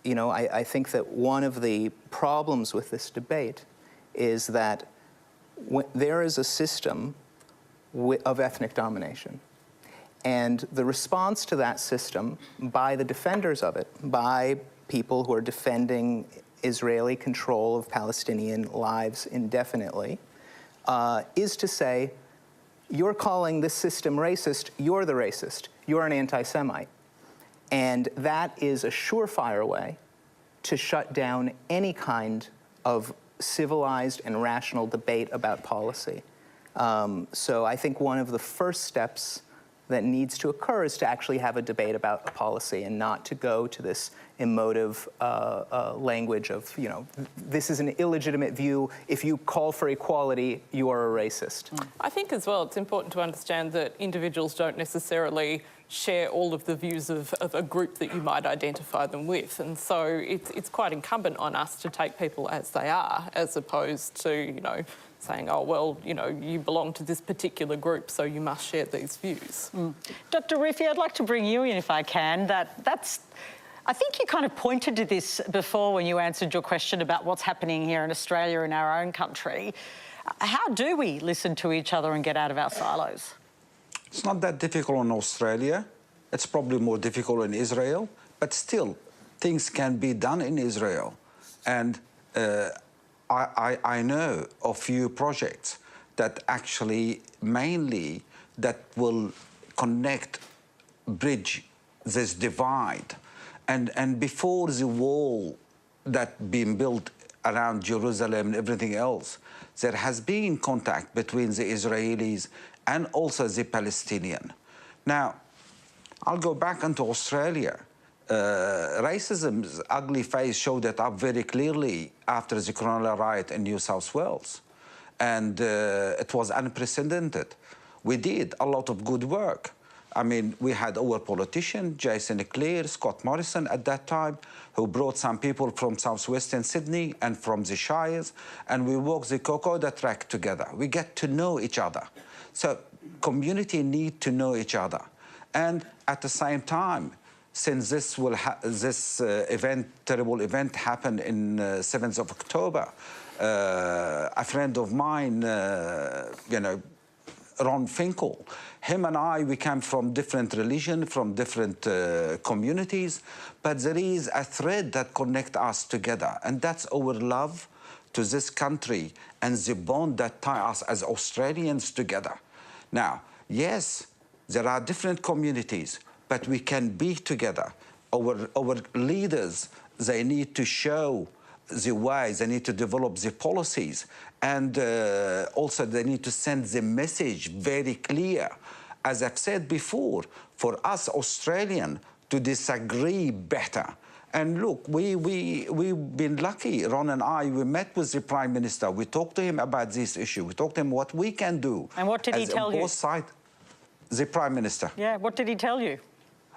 you know, I think that one of the problems with this debate is that there is a system of ethnic domination. And the response to that system by the defenders of it, by people who are defending Israeli control of Palestinian lives indefinitely, is to say, you're calling this system racist, you're the racist, you're an anti-Semite. And that is a surefire way to shut down any kind of civilized and rational debate about policy. So I think one of the first steps that needs to occur is to actually have a debate about a policy and not to go to this emotive language of, you know, this is an illegitimate view. If you call for equality, you are a racist. I think as well it's important to understand that individuals don't necessarily share all of the views of a group that you might identify them with. And so it's quite incumbent on us to take people as they are, as opposed to, you know, saying, oh, well, you know, you belong to this particular group, so you must share these views. Dr. Rifi, I'd like to bring you in if I can. I think you kind of pointed to this before when you answered your question about what's happening here in Australia, in our own country. How do we listen to each other and get out of our silos? It's not that difficult in Australia. It's probably more difficult in Israel, but still, things can be done in Israel. And I know of few projects that actually mainly that will connect, bridge this divide. And before the wall that been built around Jerusalem and everything else, there has been contact between the Israelis and also the Palestinian. Now, I'll go back into Australia. Racism's ugly face showed it up very clearly after the Cronulla riot in New South Wales. And it was unprecedented. We did a lot of good work. I mean, we had our politician, Jason Clear, Scott Morrison at that time, who brought some people from southwestern Sydney and from the Shires, and we walked the Kokoda track together. We get to know each other. So community need to know each other. And at the same time, since this terrible event happened in 7th of October, a friend of mine, you know, Ron Finkel, him and I, we come from different religion, from different communities, but there is a thread that connects us together, and that's our love to this country and the bond that ties us as Australians together. Now, yes, there are different communities, but we can be together. Our leaders, they need to show the way, they need to develop the policies, and also they need to send the message very clear. As I've said before, for us Australians to disagree better. And look, we've been lucky, Ron and I, we met with the Prime Minister. We talked to him about this issue. We talked to him what we can do. And what did he tell you? Both sides, the Prime Minister. Yeah, what did he tell you?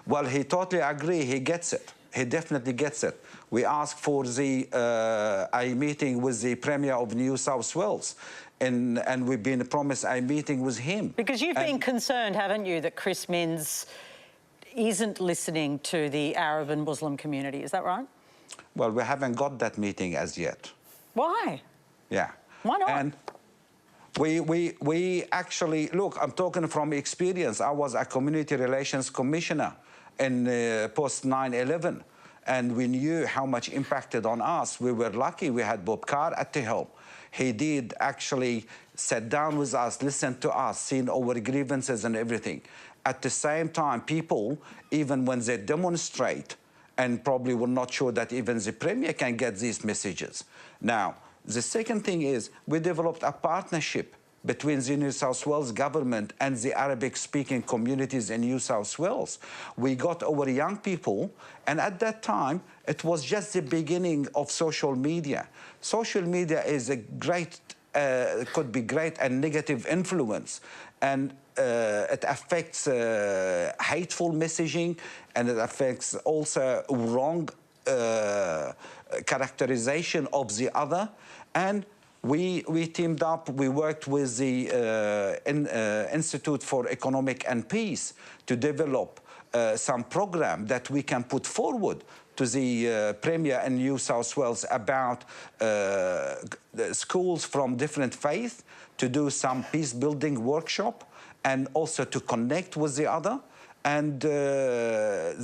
Well, he totally agrees. He gets it. He definitely gets it. We asked for a meeting with the Premier of New South Wales and we've been promised a meeting with him. Because you've been concerned, haven't you, that Chris Minns isn't listening to the Arab and Muslim community, is that right? Well, we haven't got that meeting as yet. Why? Yeah. Why not? And we actually, look, I'm talking from experience. I was a community relations commissioner in post 9/11, and we knew how much impacted on us. We were lucky we had Bob Carr at the helm. He did actually sit down with us, listen to us, seen our grievances and everything. At the same time, people, even when they demonstrate, and probably we're not sure that even the Premier can get these messages. Now, the second thing is we developed a partnership between the New South Wales government and the Arabic-speaking communities in New South Wales. We got our young people, and at that time, it was just the beginning of social media. Social media is a great, could be great and negative influence, and it affects hateful messaging, and it affects also wrong characterization of the other. And we teamed up, we worked with the Institute for Economic and Peace to develop some program that we can put forward to the Premier in New South Wales about schools from different faiths to do some peace-building workshop, and also to connect with the other. And the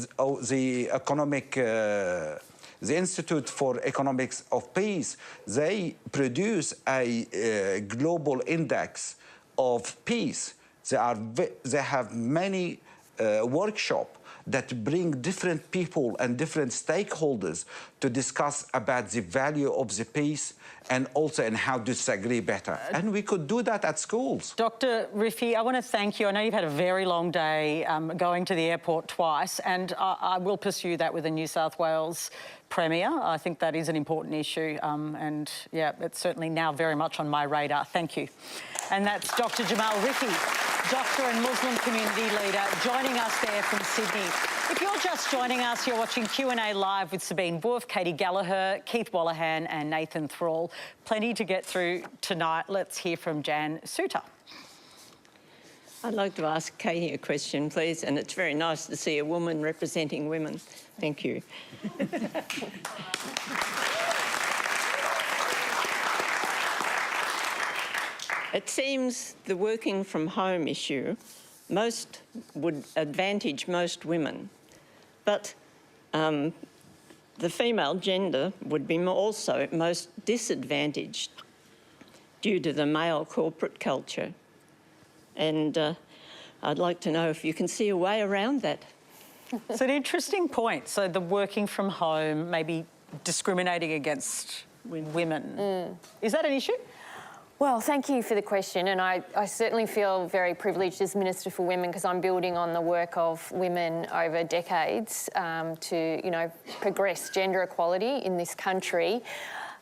Institute for Economics of Peace, they produce a global index of peace. They have many workshops that bring different people and different stakeholders to discuss about the value of the peace and also in how to disagree better. And we could do that at schools. Dr. Rifi, I want to thank you. I know you've had a very long day going to the airport twice, and I will pursue that with the New South Wales Premier. I think that is an important issue, and yeah, it's certainly now very much on my radar. Thank you. And that's Dr. Jamal Rifi, doctor and Muslim community leader, joining us there from Sydney. If you're just joining us, you're watching Q&A Live with Sabine Wolff, Katy Gallagher, Keith Wolahan and Nathan Thrall. Plenty to get through tonight. Let's hear from Jan Suter. I'd like to ask Katie a question, please, and it's very nice to see a woman representing women. Thank you. It seems the working from home issue would advantage most women, but the female gender would be also most disadvantaged due to the male corporate culture. And I'd like to know if you can see a way around that. It's an interesting point. So the working from home, maybe discriminating against women. Is that an issue? Well, thank you for the question, and I certainly feel very privileged as Minister for Women because I'm building on the work of women over decades to, you know, progress gender equality in this country.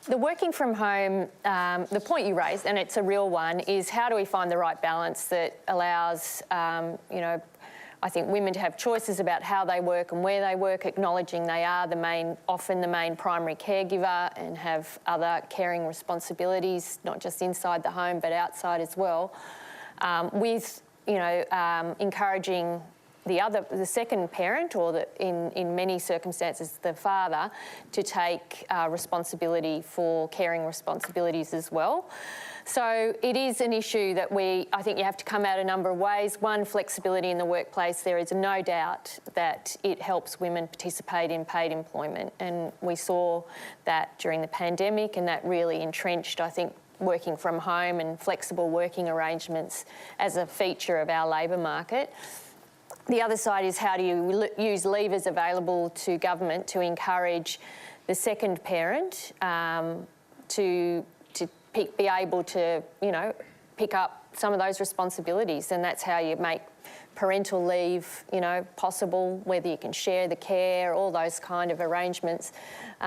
The working from home, the point you raised, and it's a real one, is how do we find the right balance that allows, you know, I think women to have choices about how they work and where they work, acknowledging they are often the main primary caregiver and have other caring responsibilities, not just inside the home but outside as well, with, you know, encouraging the second parent, or in many circumstances the father, to take responsibility for caring responsibilities as well. So it is an issue that I think you have to come at a number of ways. One, flexibility in the workplace. There is no doubt that it helps women participate in paid employment, and we saw that during the pandemic, and that really entrenched, I think, working from home and flexible working arrangements as a feature of our labour market. The other side is how do you use levers available to government to encourage the second parent to be able to, you know, pick up some of those responsibilities, and that's how you make parental leave, you know, possible, whether you can share the care, all those kind of arrangements. You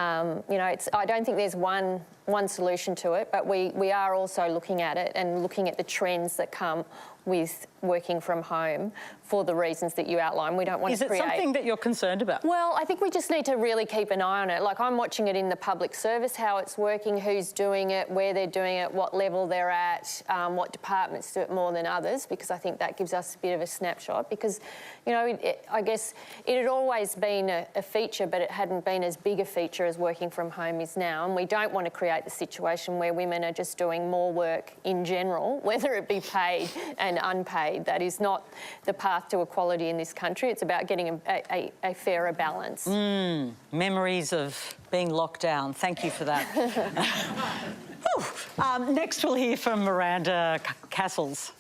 know, I don't think there's one solution to it, but we are also looking at it and looking at the trends that come with working from home for the reasons that you outline. We don't want to create... Is it something that you're concerned about? Well, I think we just need to really keep an eye on it. Like, I'm watching it in the public service, how it's working, who's doing it, where they're doing it, what level they're at, what departments do it more than others, because I think that gives us a bit of a snapshot. Because, you know, I guess it had always been a feature, but it hadn't been as big a feature as working from home is now. And we don't want to create the situation where women are just doing more work in general, whether it be paid and unpaid. That is not the path to equality in this country. It's about getting a fairer balance. Memories of being locked down. Thank you for that. Next we'll hear from Miranda Castles.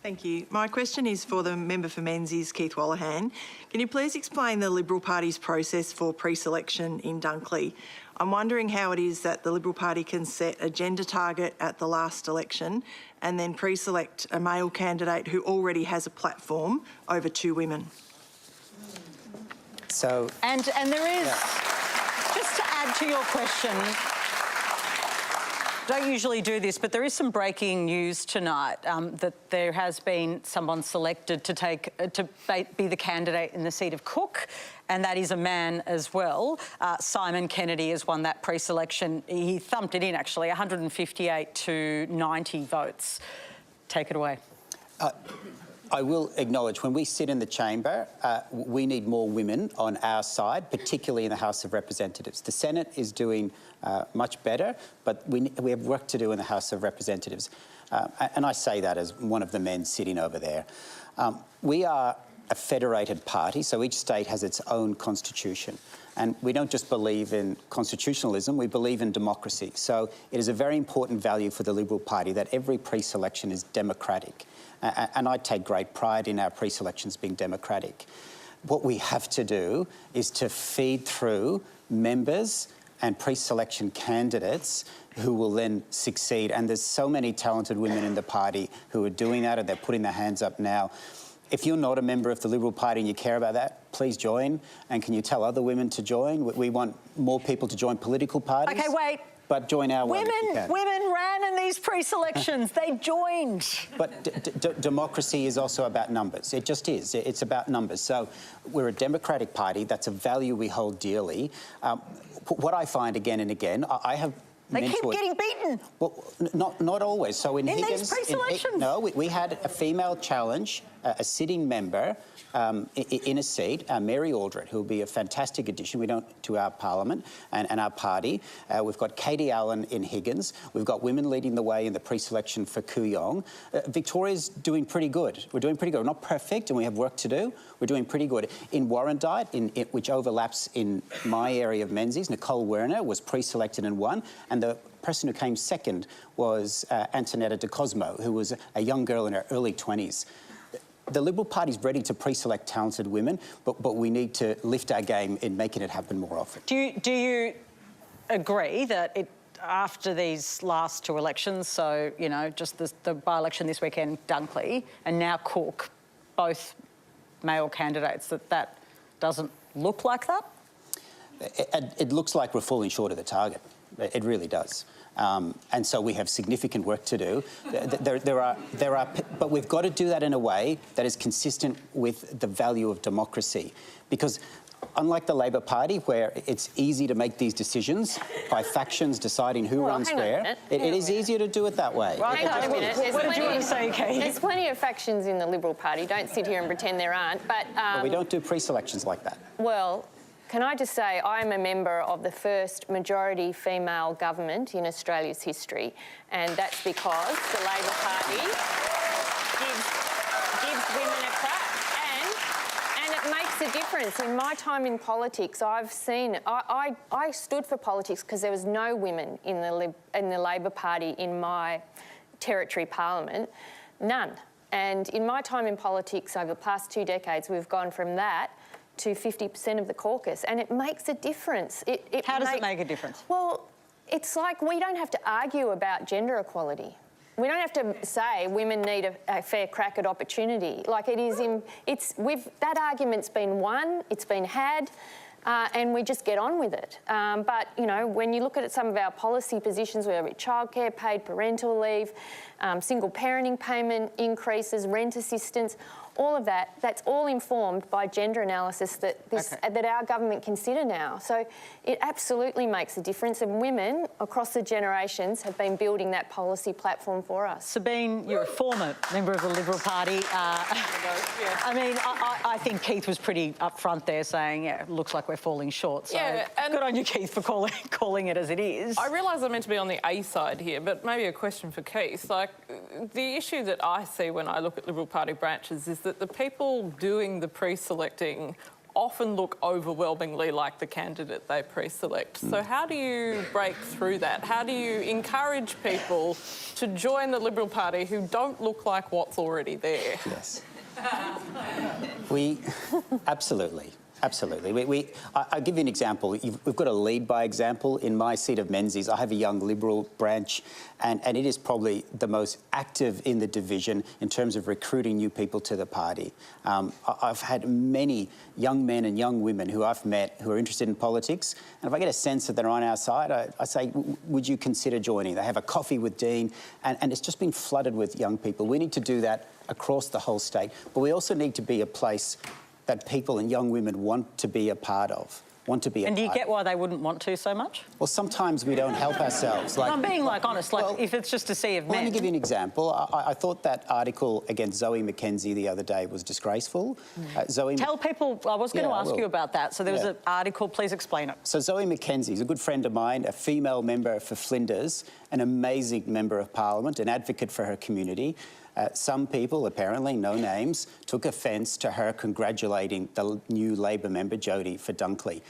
Thank you. My question is for the member for Menzies, Keith Wolahan. Can you please explain the Liberal Party's process for pre-selection in Dunley? I'm wondering how it is that the Liberal Party can set a gender target at the last election and then pre-select a male candidate who already has a platform over 2 women. So... And there is, just to add to your question, don't usually do this, but there is some breaking news tonight that there has been someone selected to be the candidate in the seat of Cook, and that is a man as well. Simon Kennedy has won that pre-selection. He thumped it in, actually, 158 to 90 votes. Take it away. I will acknowledge, when we sit in the chamber, we need more women on our side, particularly in the House of Representatives. The Senate is doing much better, but we have work to do in the House of Representatives. And I say that as one of the men sitting over there. We are a federated party, so each state has its own constitution. And we don't just believe in constitutionalism, we believe in democracy. So it is a very important value for the Liberal Party that every pre-selection is democratic. And I take great pride in our pre-selections being democratic. What we have to do is to feed through members and pre-selection candidates who will then succeed. And there's so many talented women in the party who are doing that, and they're putting their hands up now. If you're not a member of the Liberal Party and you care about that, please join. And can you tell other women to join? We want more people to join political parties. OK, wait. But join our one if you can. Women ran in these pre-selections. They joined. But democracy is also about numbers. It just is. It's about numbers. So we're a democratic party. That's a value we hold dearly. What I find again and again, I have... They keep getting beaten. Well, not always. So in Higgins... these pre-selections? No, we had a female challenge, a sitting member in a seat, Mary Aldred, who will be a fantastic addition to our parliament and our party. We've got Katie Allen in Higgins. We've got women leading the way in the pre-selection for Kooyong. Victoria's doing pretty good. We're doing pretty good. We're not perfect and we have work to do. We're doing pretty good. In Warrandyte, which overlaps in my area of Menzies, Nicole Werner was pre-selected and won. And the person who came second was Antonetta de Cosmo, who was a young girl in her early 20s. The Liberal Party's ready to pre-select talented women, but we need to lift our game in making it happen more often. Do you agree that after these last 2 elections, so, you know, just the by-election this weekend, Dunley, and now Cook, both male candidates, that doesn't look like that? It looks like we're falling short of the target. It really does. And so we have significant work to do. But we've got to do that in a way that is consistent with the value of democracy. Because unlike the Labor Party, where it's easy to make these decisions by factions deciding who runs where, it is easier to do it that way. Well, hang on a minute. What did you want to say, Kate? There's plenty of factions in the Liberal Party. Don't sit here and pretend there aren't. But we don't do pre-selections like that. Well, can I just say I'm a member of the first majority female government in Australia's history, and that's because the Labor Party gives women a crack, and it makes a difference. In my time in politics, I've seen I stood for politics because there was no women in the Labor Party in my territory parliament, none. And in my time in politics over the past 2 decades, we've gone from that to 50% of the caucus, and it makes a difference. How does it make a difference? Well, it's like we don't have to argue about gender equality. we don't have to say women need a fair crack at opportunity. Like it is that argument's been won, it's been had, and we just get on with it. But, you know, when you look at some of our policy positions, whether it's childcare, paid parental leave, single parenting payment increases, rent assistance, all of that, that's all informed by gender analysis that our government consider now. So it absolutely makes a difference, and women across the generations have been building that policy platform for us. Sabine, you're a former member of the Liberal Party. I mean, I think Keith was pretty upfront there saying, yeah, it looks like we're falling short. So good on you, Keith, for calling it as it is. I realise I'm meant to be on the A side here, but maybe a question for Keith. Like, the issue that I see when I look at Liberal Party branches is that the people doing the pre-selecting often look overwhelmingly like the candidate they pre-select. So how do you break through that? How do you encourage people to join the Liberal Party who don't look like what's already there? Yes. Absolutely. Absolutely. I'll give you an example. We've got a lead by example. In my seat of Menzies, I have a young Liberal branch, and it is probably the most active in the division in terms of recruiting new people to the party. I've had many young men and young women who I've met who are interested in politics, and if I get a sense that they're on our side, I say, would you consider joining? They have a coffee with Dean, and it's just been flooded with young people. We need to do that across the whole state, but we also need to be a place that people and young women want to be a part of. And do you get why they wouldn't want to so much? Well, sometimes we don't help ourselves. Like, I'm being honest, if it's just a sea of men. Let me give you an example. I thought that article against Zoe McKenzie the other day was disgraceful. Tell people, I was going to ask you about that. So there was an article, please explain it. So Zoe McKenzie is a good friend of mine, a female member for Flinders, an amazing member of Parliament, an advocate for her community. Some people, apparently, no names, took offence to her congratulating the new Labor member, Jodie, for Dunkley.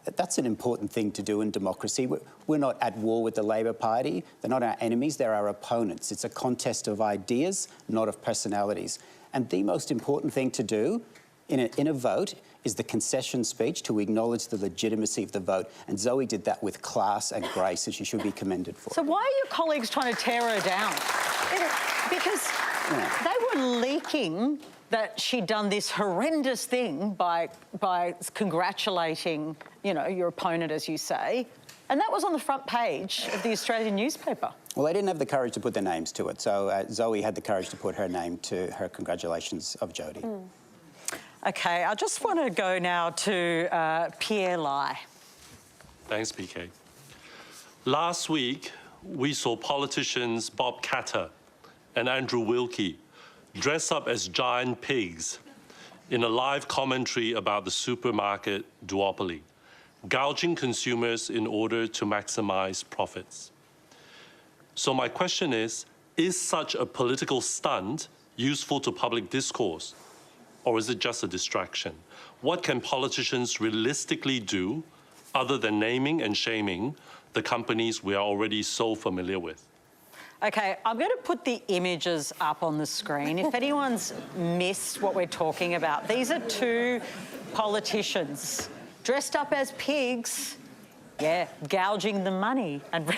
That's an important thing to do in democracy. We're not at war with the Labor Party. They're not our enemies, they're our opponents. It's a contest of ideas, not of personalities. And the most important thing to do in a vote is the concession speech to acknowledge the legitimacy of the vote. And Zoe did that with class and grace, and she should be commended for it. So why are your colleagues trying to tear her down? Because they were leaking that she'd done this horrendous thing by congratulating, you know, your opponent, as you say, and that was on the front page of the Australian newspaper. Well, they didn't have the courage to put their names to it, so Zoe had the courage to put her name to her congratulations of Jodie. OK, I just want to go now to Pierre Lai. Thanks, PK. Last week, we saw politicians Bob Katter and Andrew Wilkie dress up as giant pigs in a live commentary about the supermarket duopoly, gouging consumers in order to maximize profits. So my question is such a political stunt useful to public discourse, or is it just a distraction? What can politicians realistically do other than naming and shaming the companies we are already so familiar with? OK, I'm going to put the images up on the screen. If anyone's missed what we're talking about, these are two politicians dressed up as pigs, gouging the money. And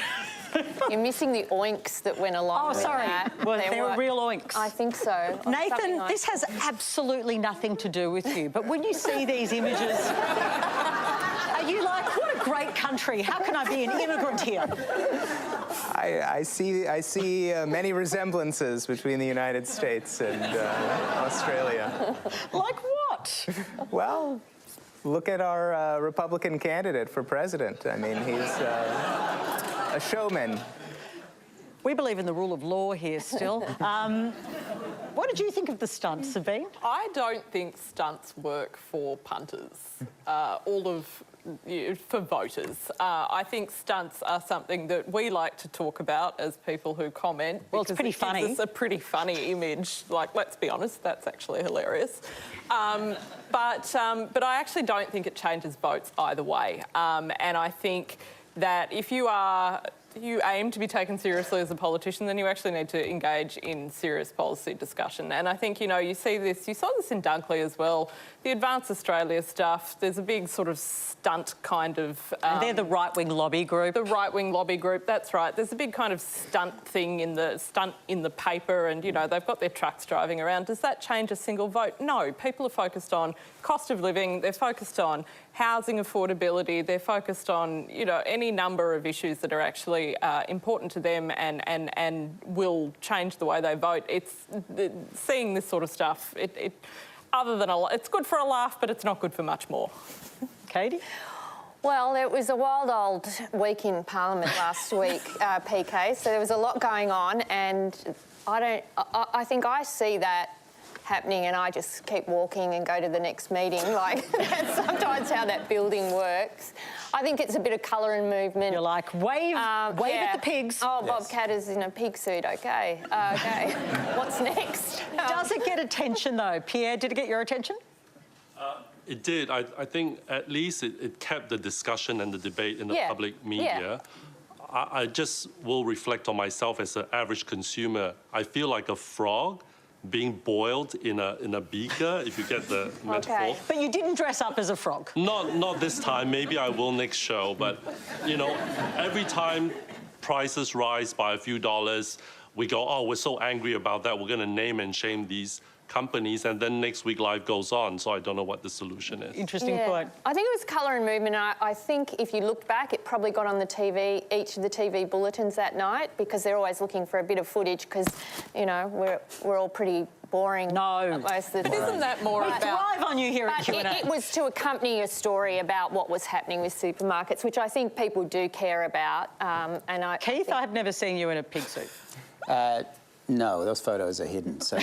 you're missing the oinks that went along with that. Well, they were real oinks. I think so. Nathan, this has absolutely nothing to do with you, but when you see these images, are you like, what a great country, how can I be an immigrant here? I see many resemblances between the United States and Australia. Like what? Well, look at our Republican candidate for president. I mean, he's a showman. We believe in the rule of law here still. What did you think of the stunts, Sabine? I don't think stunts work for punters, for voters. I think stunts are something that we like to talk about as people who comment. Well, it's pretty funny. It's a pretty funny image. Like, let's be honest, that's actually hilarious. But I actually don't think it changes votes either way. And I think that if you are you aim to be taken seriously as a politician, then you actually need to engage in serious policy discussion. And I think, you know, you saw this in Dunley as well. The Advance Australia stuff, there's a big sort of stunt kind of... and they're the right-wing lobby group. The right-wing lobby group, that's right. There's a big kind of stunt in the paper and, you know, they've got their trucks driving around. Does that change a single vote? No. People are focused on cost of living, they're focused on housing affordability, they're focused on, you know, any number of issues that are actually important to them and will change the way they vote. Seeing this sort of stuff, other than it's good for a laugh, but it's not good for much more. Katie? Well, it was a wild old week in Parliament last week, PK, so there was a lot going on, and I think I see that happening and I just keep walking and go to the next meeting. Like, that's sometimes how that building works. I think it's a bit of colour and movement. You're like, wave at the pigs. Oh, Bobcat is in a pig suit, OK. OK. What's next? Does it get attention, though? Pierre, did it get your attention? It did. I think at least it kept the discussion and the debate in the public media. I just will reflect on myself as an average consumer. I feel like a frog being boiled in a beaker, if you get the metaphor. But you didn't dress up as a frog. Not this time. Maybe I will next show. But, you know, every time prices rise by a few dollars, we go, oh, we're so angry about that. We're going to name and shame these companies, and then next week life goes on, so I don't know what the solution is. Interesting point. I think it was colour and movement. I think if you looked back, it probably got on the TV, each of the TV bulletins that night, because they're always looking for a bit of footage, because, you know, we're all pretty boring. No. Most of the time. Isn't that more about... Thrive on you here at Q&A. It was to accompany a story about what was happening with supermarkets, which I think people do care about. Keith, I have never seen you in a pig suit. No, those photos are hidden. So,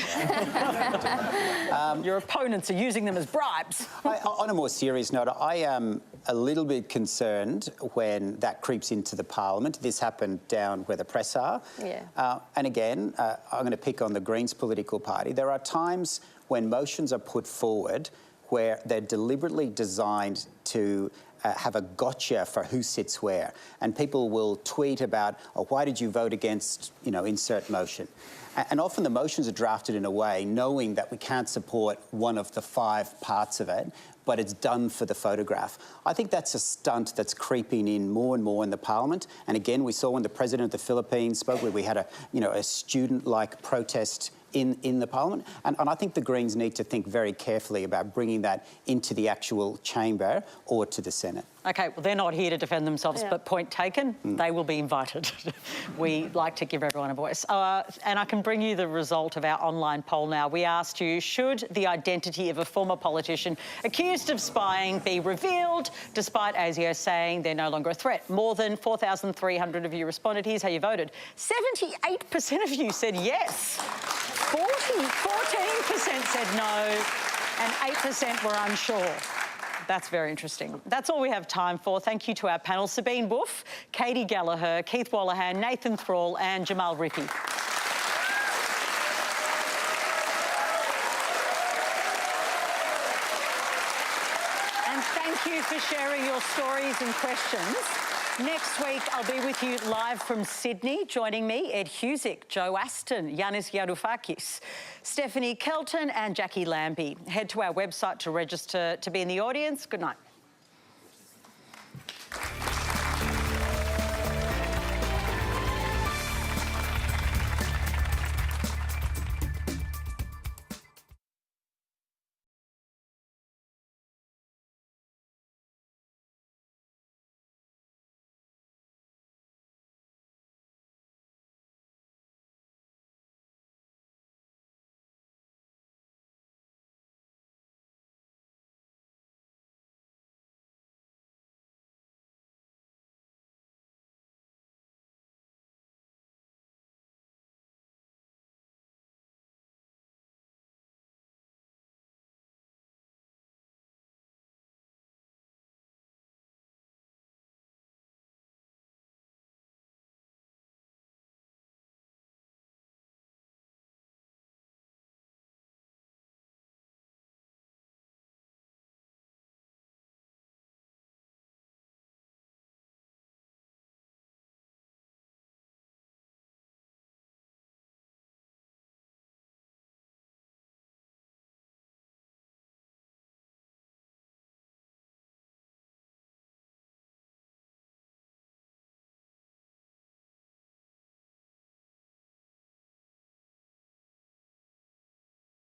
your opponents are using them as bribes. On a more serious note, I am a little bit concerned when that creeps into the Parliament. This happened down where the press are. Yeah. And again, I'm going to pick on the Greens political party. There are times when motions are put forward where they're deliberately designed to have a gotcha for who sits where. And people will tweet about, oh, why did you vote against, you know, insert motion? And often the motions are drafted in a way knowing that we can't support one of the 5 parts of it, but it's done for the photograph. I think that's a stunt that's creeping in more and more in the Parliament. And again, we saw when the President of the Philippines spoke, where we had a student-like protest in the Parliament. And I think the Greens need to think very carefully about bringing that into the actual chamber or to the Senate. OK, well, they're not here to defend themselves, but point taken, they will be invited. We like to give everyone a voice. And I can bring you the result of our online poll now. We asked you, should the identity of a former politician accused of spying be revealed, despite ASIO saying they're no longer a threat? More than 4,300 of you responded. Here's how you voted. 78% of you said yes. 14% said no, and 8% were unsure. That's very interesting. That's all we have time for. Thank you to our panel, Sabine Wolff, Katy Gallagher, Keith Wolahan, Nathan Thrall and Jamal Rifi. And thank you for sharing your stories and questions. Next week, I'll be with you live from Sydney. Joining me, Ed Husick, Joe Aston, Yanis Varoufakis, Stephanie Kelton and Jackie Lambie. Head to our website to register to be in the audience. Good night.